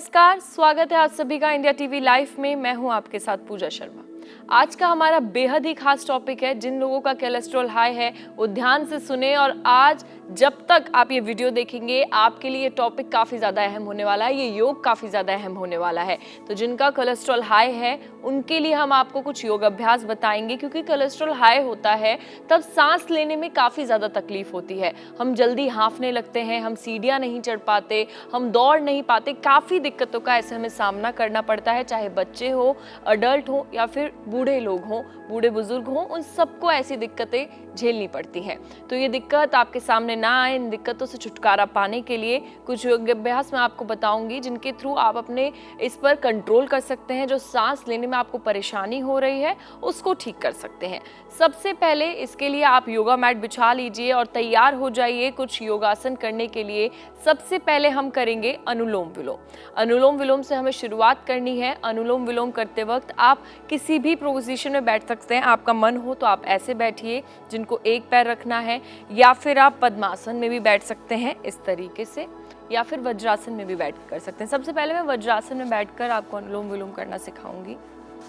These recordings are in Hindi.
नमस्कार, स्वागत है आप सभी का इंडिया टीवी लाइव में। मैं हूं आपके साथ पूजा शर्मा। आज का हमारा बेहद ही खास टॉपिक है। जिन लोगों का कोलेस्ट्रॉल हाई है वो ध्यान से सुने, और आज जब तक आप ये वीडियो देखेंगे आपके लिए टॉपिक काफ़ी ज़्यादा अहम होने वाला है। ये योग काफ़ी ज़्यादा अहम होने वाला है। तो जिनका कोलेस्ट्रॉल हाई है उनके लिए हम आपको कुछ योग अभ्यास बताएंगे, क्योंकि कोलेस्ट्रॉल हाई होता है तब सांस लेने में काफ़ी ज़्यादा तकलीफ होती है। हम जल्दी हाँफने लगते हैं, हम सीढ़ियाँ नहीं चढ़ पाते, हम दौड़ नहीं पाते, काफ़ी दिक्कतों का ऐसे हमें सामना करना पड़ता है। चाहे बच्चे हो, अडल्ट हो या फिर बूढ़े लोग हों, बूढ़े बुजुर्ग हों, उन सबको ऐसी दिक्कतें झेलनी पड़ती हैं। तो ये दिक्कत आपके सामने ना आए, इन दिक्कतों से छुटकारा पाने के लिए कुछ योग अभ्यास मैं आपको बताऊंगी, जिनके थ्रू आप अपने इस पर कंट्रोल कर सकते हैं। जो सांस लेने में आपको परेशानी हो रही है उसको ठीक कर सकते हैं। सबसे पहले इसके लिए आप योगा मैट बिछा लीजिए और तैयार हो जाइए कुछ योगासन करने के लिए। सबसे पहले हम करेंगे अनुलोम विलोम। अनुलोम विलोम से हमें शुरुआत करनी है। अनुलोम विलोम करते वक्त आप किसी भी पोजीशन में बैठ सकते हैं। आपका मन हो तो आप ऐसे बैठिए जिनको एक पैर रखना है, या फिर आप पद्मासन में भी बैठ सकते हैं इस तरीके से, या फिर वज्रासन में भी बैठ कर सकते हैं। सबसे पहले मैं वज्रासन में बैठकर आपको अनुलोम विलोम करना सिखाऊंगी।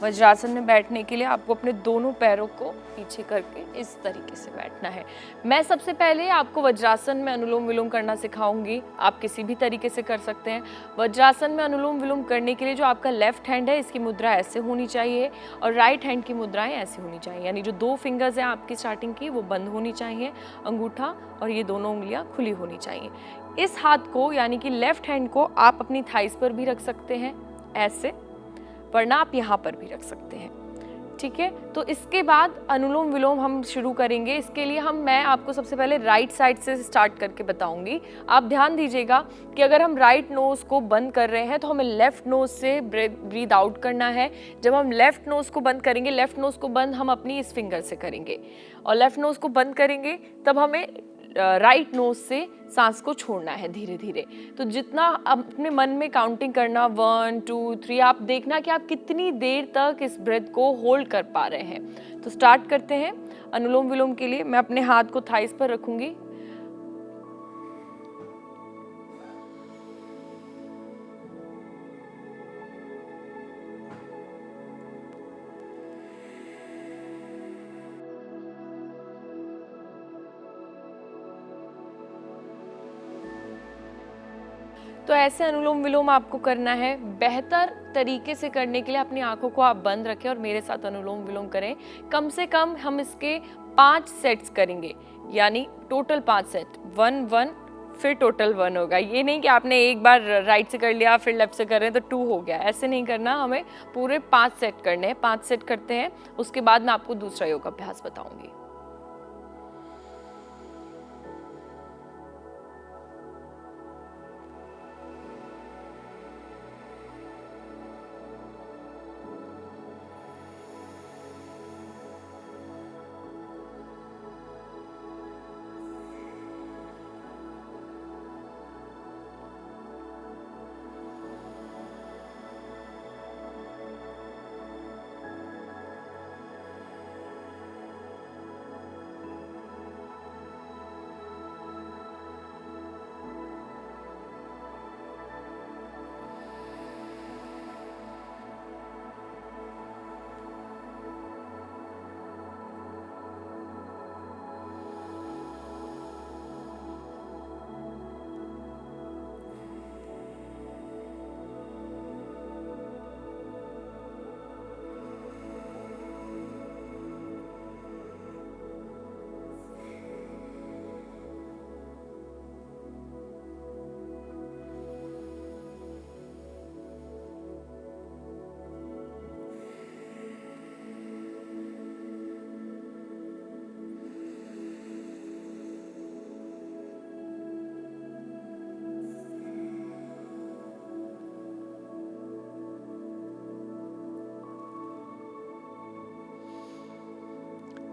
वज्रासन में बैठने के लिए आपको अपने दोनों पैरों को पीछे करके इस तरीके से बैठना है। मैं सबसे पहले आपको वज्रासन में अनुलोम विलोम करना सिखाऊंगी। आप किसी भी तरीके से कर सकते हैं। वज्रासन में अनुलोम विलोम करने के लिए जो आपका लेफ्ट हैंड है इसकी मुद्रा ऐसे होनी चाहिए, और राइट हैंड की मुद्राएं ऐसी होनी चाहिए। यानी जो दो फिंगर्स हैं आपकी स्टार्टिंग की वो बंद होनी चाहिए, अंगूठा और ये दोनों उंगलियां खुली होनी चाहिए। इस हाथ को यानी कि लेफ्ट हैंड को आप अपनी थाइस पर भी रख सकते हैं ऐसे, वरना आप यहाँ पर भी रख सकते हैं। ठीक है, तो इसके बाद अनुलोम विलोम हम शुरू करेंगे। इसके लिए मैं आपको सबसे पहले राइट साइड से स्टार्ट करके बताऊंगी। आप ध्यान दीजिएगा कि अगर हम राइट नोज को बंद कर रहे हैं तो हमें लेफ्ट नोज से ब्रीद आउट करना है। जब हम लेफ्ट नोज को बंद करेंगे, लेफ्ट नोज को बंद हम अपनी इस फिंगर से करेंगे, और लेफ्ट नोज को बंद करेंगे तब हमें राइट नोज से सांस को छोड़ना है धीरे धीरे। तो जितना अपने मन में काउंटिंग करना, 1 2 3, आप देखना कि आप कितनी देर तक इस ब्रेथ को होल्ड कर पा रहे हैं। तो स्टार्ट करते हैं। अनुलोम विलोम के लिए मैं अपने हाथ को थाइस पर रखूंगी। तो ऐसे अनुलोम विलोम आपको करना है। बेहतर तरीके से करने के लिए अपनी आंखों को आप बंद रखें और मेरे साथ अनुलोम विलोम करें। कम से कम हम इसके 5 सेट्स करेंगे, यानी टोटल 5 सेट, 1 1 फिर टोटल 1 होगा। ये नहीं कि आपने एक बार राइट से कर लिया फिर लेफ्ट से कर रहे हैं तो 2 हो गया, ऐसे नहीं करना। हमें पूरे 5 सेट करने हैं। 5 सेट करते हैं, उसके बाद मैं आपको दूसरा योग अभ्यास बताऊंगी।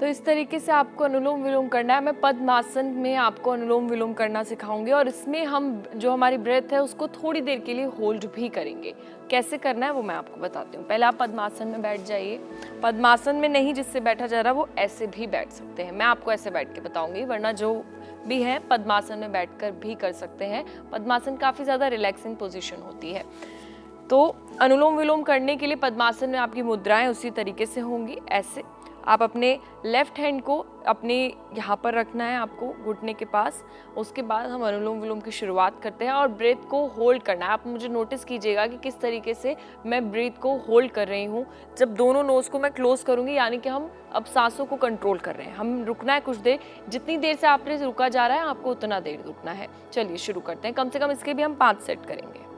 तो इस तरीके से आपको अनुलोम विलोम करना है। मैं पद्मासन में आपको अनुलोम विलोम करना सिखाऊंगी, और इसमें हम जो हमारी ब्रेथ है उसको थोड़ी देर के लिए होल्ड भी करेंगे। कैसे करना है वो मैं आपको बताती हूँ। पहले आप पद्मासन में बैठ जाइए। पद्मासन में नहीं जिससे बैठा जा रहा वो ऐसे भी बैठ सकते हैं, मैं आपको ऐसे बैठ के बताऊंगी, वरना जो भी है पद्मासन में बैठकर भी कर सकते हैं। पद्मासन काफ़ी ज़्यादा रिलैक्सिंग पोजीशन होती है। तो अनुलोम विलोम करने के लिए पद्मासन में आपकी मुद्राएं उसी तरीके से होंगी। ऐसे आप अपने लेफ्ट हैंड को अपने यहाँ पर रखना है आपको घुटने के पास। उसके बाद हम अनुलोम विलोम की शुरुआत करते हैं और ब्रेथ को होल्ड करना है। आप मुझे नोटिस कीजिएगा कि किस तरीके से मैं ब्रीथ को होल्ड कर रही हूँ। जब दोनों नोज को मैं क्लोज करूँगी यानी कि हम अब सांसों को कंट्रोल कर रहे हैं। हम रुकना है कुछ देर, जितनी देर से आपने रुका जा रहा है आपको उतना देर रुकना है। चलिए शुरू करते हैं। कम से कम इसके भी हम 5 सेट करेंगे।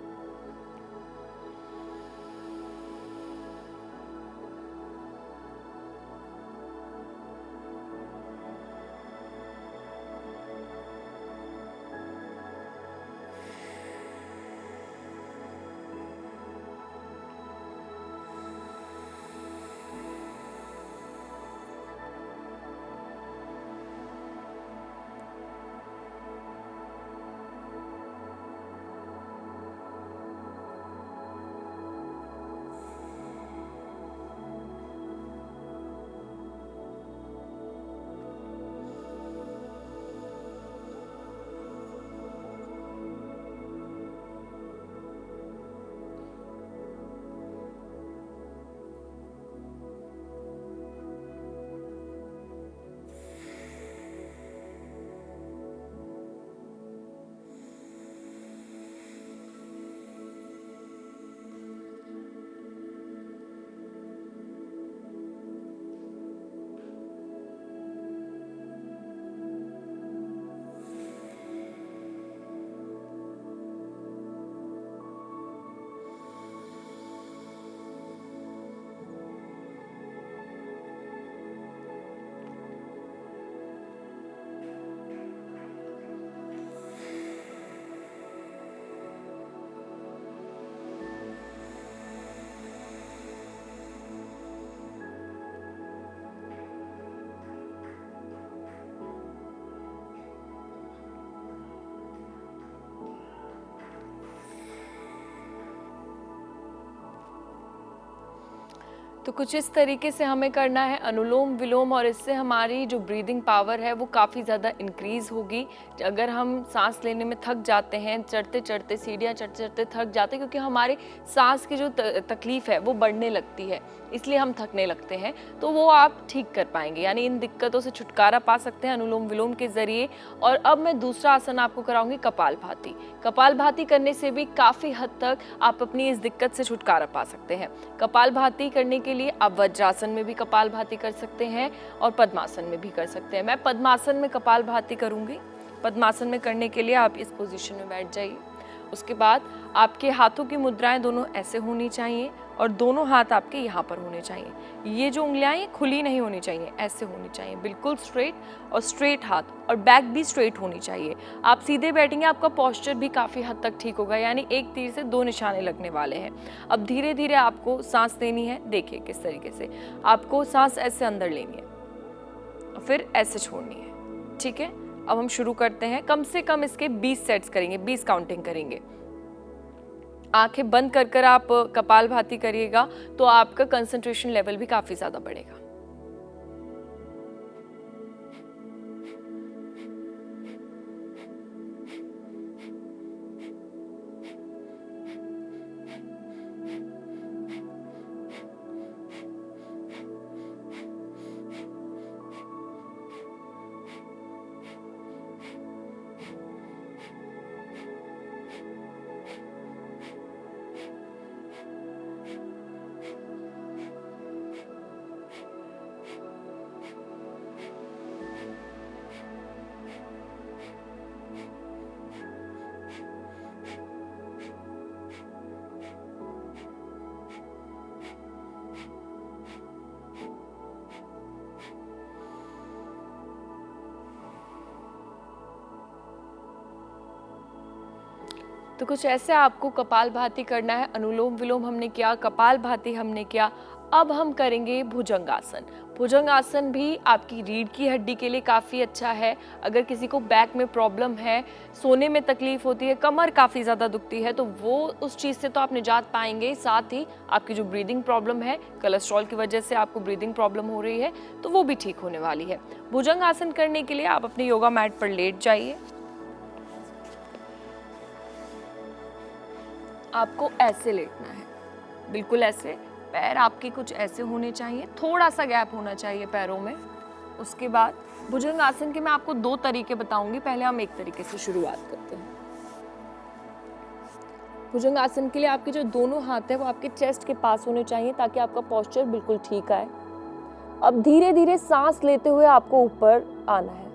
तो कुछ इस तरीके से हमें करना है अनुलोम विलोम और इससे हमारी जो ब्रीदिंग पावर है वो काफ़ी ज़्यादा इंक्रीज़ होगी। अगर हम सांस लेने में थक जाते हैं, चढ़ते चढ़ते सीढ़ियाँ चढ़ते चढ़ते थक जाते हैं, क्योंकि हमारे सांस की जो तकलीफ़ है वो बढ़ने लगती है, इसलिए हम थकने लगते हैं, तो वो आप ठीक कर पाएंगे, यानी इन दिक्कतों से छुटकारा पा सकते हैं अनुलोम विलोम के ज़रिए। और अब मैं दूसरा आसन आपको कराऊंगी कपालभाति। कपालभाति करने से भी काफ़ी हद तक आप अपनी इस दिक्कत से छुटकारा पा सकते हैं। कपालभाति करने के लिए आप वज्रासन में भी कपालभाति कर सकते हैं और पद्मासन में भी कर सकते हैं। मैं पद्मासन में कपालभाति करूंगी। पद्मासन में करने के लिए आप इस पोजीशन में बैठ जाइए। उसके बाद आपके हाथों की मुद्राएं दोनों ऐसे होनी चाहिए और दोनों हाथ आपके यहाँ पर होने चाहिए। ये जो उंगलियां ये खुली नहीं होनी चाहिए, ऐसे होनी चाहिए, बिल्कुल स्ट्रेट, और स्ट्रेट हाथ, और बैक भी स्ट्रेट होनी चाहिए। आप सीधे बैठेंगे, आपका पोस्चर भी काफ़ी हद तक ठीक होगा, यानी एक तीर से 2 निशाने लगने वाले हैं। अब धीरे धीरे आपको सांस लेनी है। देखिए किस तरीके से आपको सांस ऐसे अंदर लेनी है, फिर ऐसे छोड़नी है। ठीक है, अब हम शुरू करते हैं। कम से कम इसके 20 सेट्स करेंगे, 20 काउंटिंग करेंगे। आंखें बंद कर कर आप कपालभाति करिएगा तो आपका कंसंट्रेशन लेवल भी काफ़ी ज़्यादा बढ़ेगा। तो कुछ ऐसे आपको कपालभाति करना है। अनुलोम विलोम हमने किया, कपालभाति हमने किया, अब हम करेंगे भुजंगासन। भुजंगासन भी आपकी रीढ़ की हड्डी के लिए काफ़ी अच्छा है। अगर किसी को बैक में प्रॉब्लम है, सोने में तकलीफ होती है, कमर काफ़ी ज़्यादा दुखती है, तो वो उस चीज़ से तो आप निजात पाएंगे। साथ ही आपकी जो ब्रीदिंग प्रॉब्लम है, कोलेस्ट्रॉल की वजह से आपको ब्रीदिंग प्रॉब्लम हो रही है, तो वो भी ठीक होने वाली है। भुजंगासन करने के लिए आप अपने योगा मैट पर लेट जाइए। आपको ऐसे लेटना है। बिल्कुल ऐसे। पैर आपके कुछ ऐसे होने चाहिए, थोड़ा सा गैप होना चाहिए पैरों में। उसके बाद भुजंग आसन के मैं आपको 2 तरीके बताऊंगी, पहले हम एक तरीके से शुरुआत करते हैं। भुजंग आसन के लिए आपके जो दोनों हाथ है वो आपके चेस्ट के पास होने चाहिए ताकि आपका पोस्चर बिल्कुल ठीक आए। अब धीरे धीरे सांस लेते हुए आपको ऊपर आना है।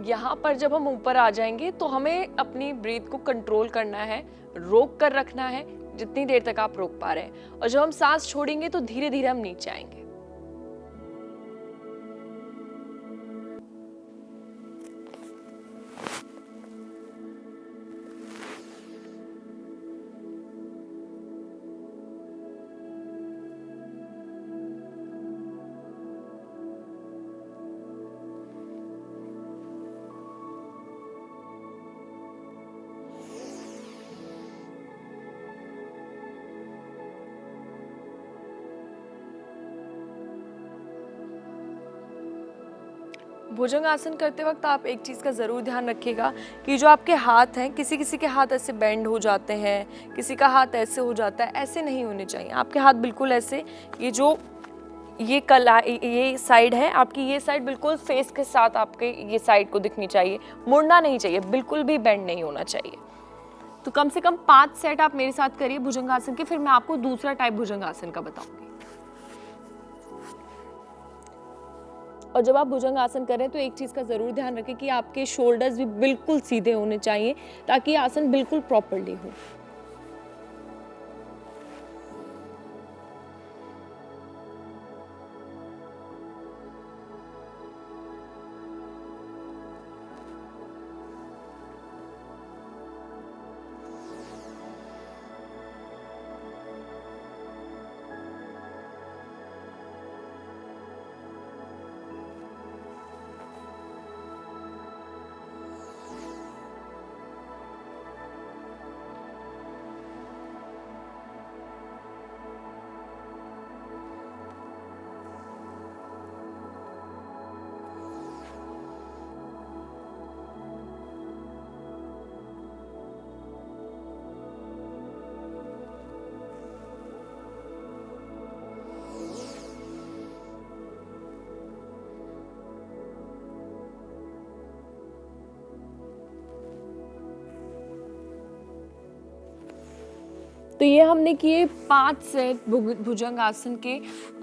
यहाँ पर जब हम ऊपर आ जाएंगे तो हमें अपनी ब्रीथ को कंट्रोल करना है, रोक कर रखना है जितनी देर तक आप रोक पा रहे हैं, और जब हम सांस छोड़ेंगे तो धीरे धीरे हम नीचे आएंगे। भुजंग आसन करते वक्त आप एक चीज़ का ज़रूर ध्यान रखिएगा कि जो आपके हाथ हैं, किसी किसी के हाथ ऐसे बेंड हो जाते हैं, किसी का हाथ ऐसे हो जाता है, ऐसे नहीं होने चाहिए। आपके हाथ बिल्कुल ऐसे, ये जो ये साइड है आपकी, ये साइड बिल्कुल फेस के साथ आपके ये साइड को दिखनी चाहिए, मुड़ना नहीं चाहिए, बिल्कुल भी बेंड नहीं होना चाहिए। तो कम से कम 5 सेट आप मेरे साथ करिए भुजंग आसन के, फिर मैं आपको दूसरा टाइप भुजंग आसन का बताऊंगी। और जब आप भुजंग आसन करें तो एक चीज़ का ज़रूर ध्यान रखें कि आपके शोल्डर्स भी बिल्कुल सीधे होने चाहिए ताकि आसन बिल्कुल प्रॉपर्ली हो। तो ये हमने किए 5 सेट भुजंग आसन के।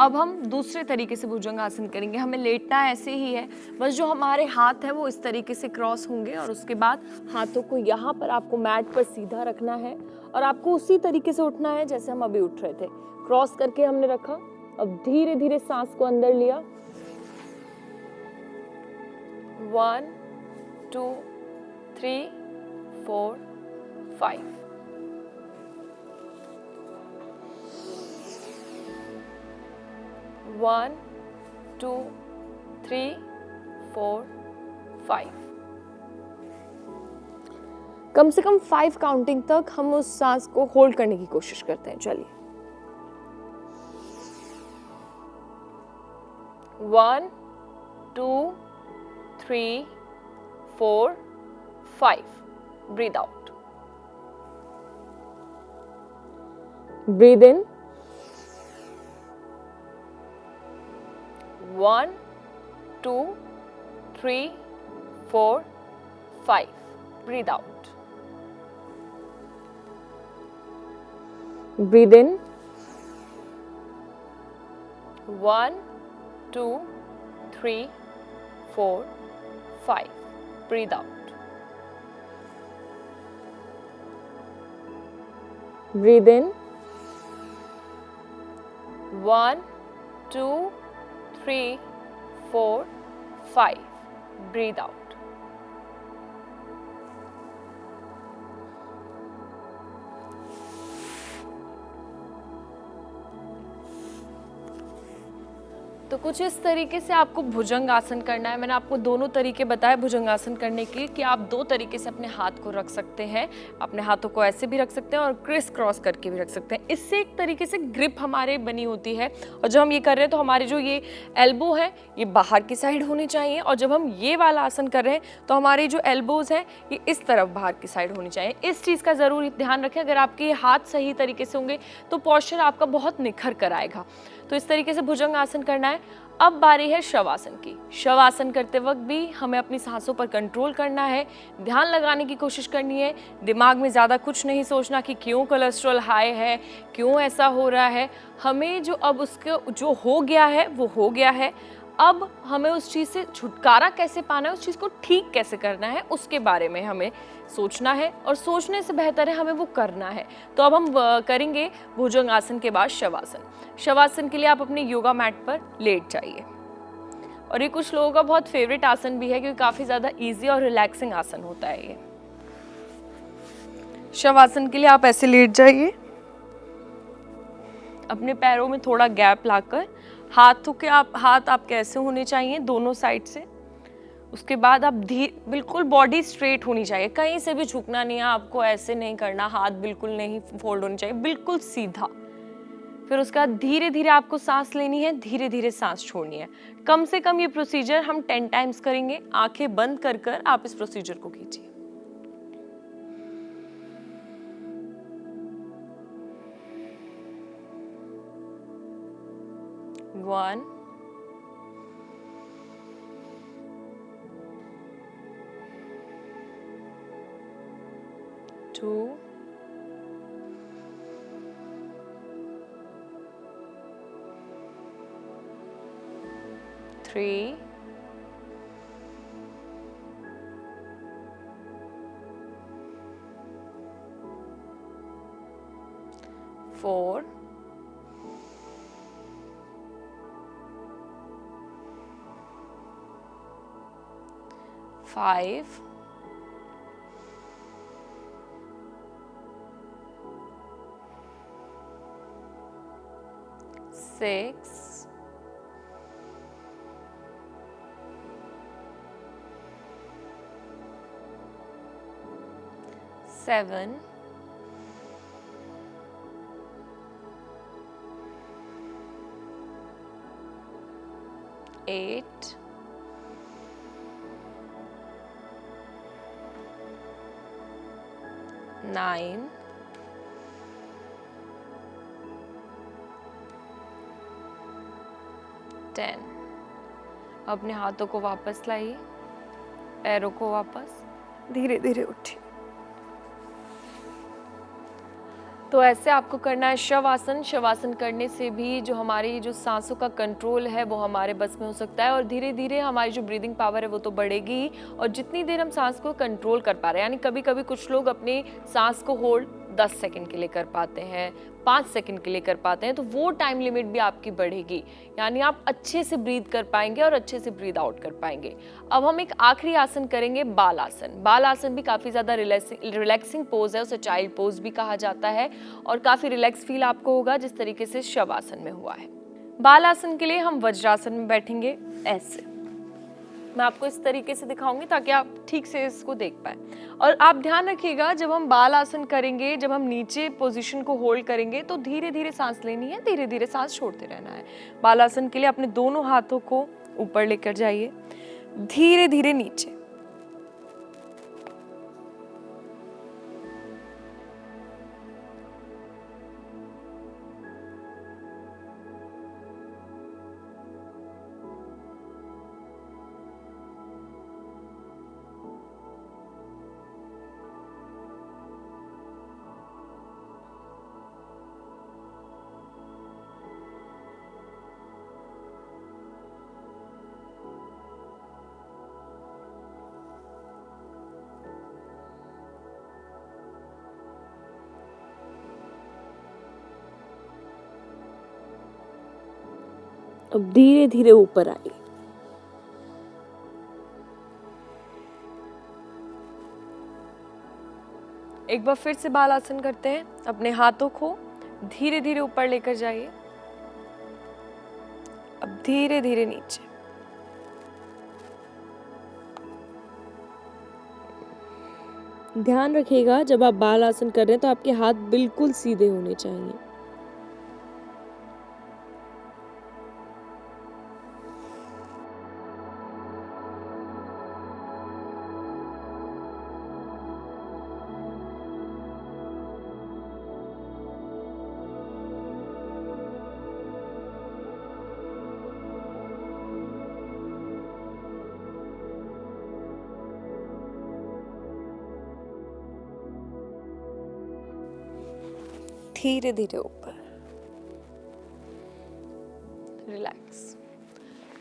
अब हम दूसरे तरीके से भुजंग आसन करेंगे। हमें लेटना ऐसे ही है, बस जो हमारे हाथ है वो इस तरीके से क्रॉस होंगे और उसके बाद हाथों को यहाँ पर आपको मैट पर सीधा रखना है और आपको उसी तरीके से उठना है जैसे हम अभी उठ रहे थे। क्रॉस करके हमने रखा, अब धीरे धीरे सांस को अंदर लिया। 1 2 3 4 5। One, 2, 3, 4, 5। कम से कम 5 काउंटिंग तक हम उस सांस को होल्ड करने की कोशिश करते हैं। चलिए 1 2 3 4 5। Breathe out, breathe in. 1 2 3 4 5। Breathe out. Breathe in. 1 2 3 4 5। Breathe out. Breathe in. 1 2 3 4 5। Breathe out. तो कुछ इस तरीके से आपको भुजंग आसन करना है। मैंने आपको दोनों तरीके बताए भुजंग आसन करने के कि आप दो तरीके से अपने हाथ को रख सकते हैं। अपने हाथों को ऐसे भी रख सकते हैं और क्रिस क्रॉस करके भी रख सकते हैं। इससे एक तरीके से ग्रिप हमारे बनी होती है। और जब हम ये कर रहे हैं तो हमारे जो ये एल्बो है ये बाहर की साइड होनी चाहिए, और जब हम ये वाला आसन कर रहे हैं तो हमारी जो एल्बोज हैं ये इस तरफ बाहर की साइड होनी चाहिए। इस चीज़ का ज़रूर ध्यान रखें। अगर आपके हाथ सही तरीके से होंगे तो पोस्चर आपका बहुत निखर कर आएगा। तो इस तरीके से भुजंग आसन करना है। अब बारी है शवासन की। शवासन करते वक्त भी हमें अपनी सांसों पर कंट्रोल करना है, ध्यान लगाने की कोशिश करनी है। दिमाग में ज़्यादा कुछ नहीं सोचना कि क्यों कोलेस्ट्रॉल हाई है, क्यों ऐसा हो रहा है। हमें जो अब उसके जो हो गया है वो हो गया है। अब हमें उस चीज़ से छुटकारा कैसे पाना है, उस चीज़ को ठीक कैसे करना है, उसके बारे में हमें सोचना है। और सोचने से बेहतर है हमें वो करना है। तो अब हम करेंगे भुजंग आसन के बाद शवासन। शवासन के लिए आप अपने योगा मैट पर लेट जाइए। और ये कुछ लोगों का बहुत फेवरेट आसन भी है क्योंकि काफ़ी ज़्यादा इजी और रिलैक्सिंग आसन होता है ये। शवासन के लिए आप ऐसे लेट जाइए, अपने पैरों में थोड़ा गैप लाकर हाथ आपके ऐसे होने चाहिए दोनों साइड से। उसके बाद आप बिल्कुल बॉडी स्ट्रेट होनी चाहिए, कहीं से भी झुकना नहीं है आपको, ऐसे नहीं करना, हाथ बिल्कुल नहीं फोल्ड होने चाहिए, बिल्कुल सीधा। फिर उसके बाद धीरे धीरे आपको सांस लेनी है, धीरे धीरे सांस छोड़नी है। कम से कम ये प्रोसीजर हम 10 टाइम्स करेंगे। आंखें बंद कर कर आप इस प्रोसीजर को कीजिए। 1 2 3 4 5 6 7 8 9 10। अपने हाथों को वापस लाइए, पैरों को वापस, धीरे धीरे उठिए। तो ऐसे आपको करना है शवासन। शवासन करने से भी जो हमारी जो सांसों का कंट्रोल है वो हमारे बस में हो सकता है, और धीरे धीरे हमारी जो ब्रीदिंग पावर है वो तो बढ़ेगी ही। और जितनी देर हम सांस को कंट्रोल कर पा रहे हैं, यानी कभी कभी कुछ लोग अपनी सांस को होल्ड 10 सेकंड के लिए कर पाते हैं, 5 सेकंड के लिए कर पाते हैं, तो वो टाइम लिमिट भी आपकी बढ़ेगी, यानी आप अच्छे से ब्रीद कर पाएंगे और अच्छे से ब्रीद आउट कर पाएंगे। अब हम एक आखिरी आसन करेंगे, बाल आसन। बाल आसन भी काफ़ी ज़्यादा रिलैक्सिंग पोज है, उसे चाइल्ड पोज भी कहा जाता है, और काफ़ी रिलैक्स फील आपको होगा जिस तरीके से शवासन में हुआ है। बाल आसन के लिए हम वज्रासन में बैठेंगे ऐसे। मैं आपको इस तरीके से दिखाऊंगी ताकि आप ठीक से इसको देख पाए। और आप ध्यान रखिएगा जब हम बाल आसन करेंगे, जब हम नीचे पोजीशन को होल्ड करेंगे तो धीरे धीरे सांस लेनी है, धीरे धीरे सांस छोड़ते रहना है। बाल आसन के लिए अपने दोनों हाथों को ऊपर लेकर जाइए, धीरे धीरे नीचे। अब धीरे धीरे ऊपर आइए। एक बार फिर से बाल आसन करते हैं। अपने हाथों को धीरे धीरे ऊपर लेकर जाइए। अब धीरे धीरे नीचे। ध्यान रखिएगा जब आप बाल आसन कर रहे हैं तो आपके हाथ बिल्कुल सीधे होने चाहिए। धीरे धीरे ऊपर, रिलैक्स।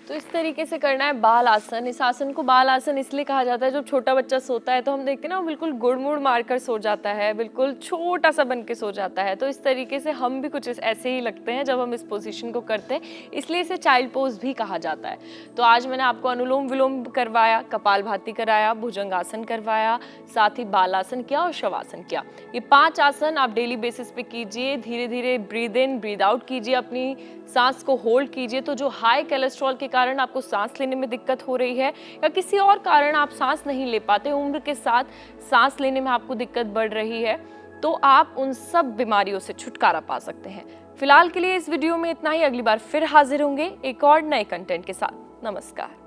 तो इस तरीके से करना है बाल आसन। इस आसन को बाल आसन इसलिए कहा जाता है, जब छोटा बच्चा सोता है तो हम देखते हैं ना वो बिल्कुल गुड़मुड़ मारकर सो जाता है, बिल्कुल छोटा सा बन के सो जाता है। तो इस तरीके से हम भी कुछ ऐसे ही लगते हैं जब हम इस पोजीशन को करते हैं, इसलिए इसे चाइल्ड पोज भी कहा जाता है। तो आज मैंने आपको अनुलोम विलोम करवाया, कपालभाति कराया, भुजंगासन करवाया, साथ ही बाल आसन किया और शवासन किया। ये 5 आसन आप डेली बेसिस पे कीजिए। धीरे धीरे ब्रीद इन ब्रीद आउट कीजिए, अपनी सांस को होल्ड कीजिए। तो जो हाई कोलेस्ट्रॉल के कारण आपको सांस लेने में दिक्कत हो रही है या किसी और कारण आप सांस नहीं ले पाते, उम्र के साथ सांस लेने में आपको दिक्कत बढ़ रही है, तो आप उन सब बीमारियों से छुटकारा पा सकते हैं। फिलहाल के लिए इस वीडियो में इतना ही। अगली बार फिर हाजिर होंगे एक और नए कंटेंट के साथ। नमस्कार।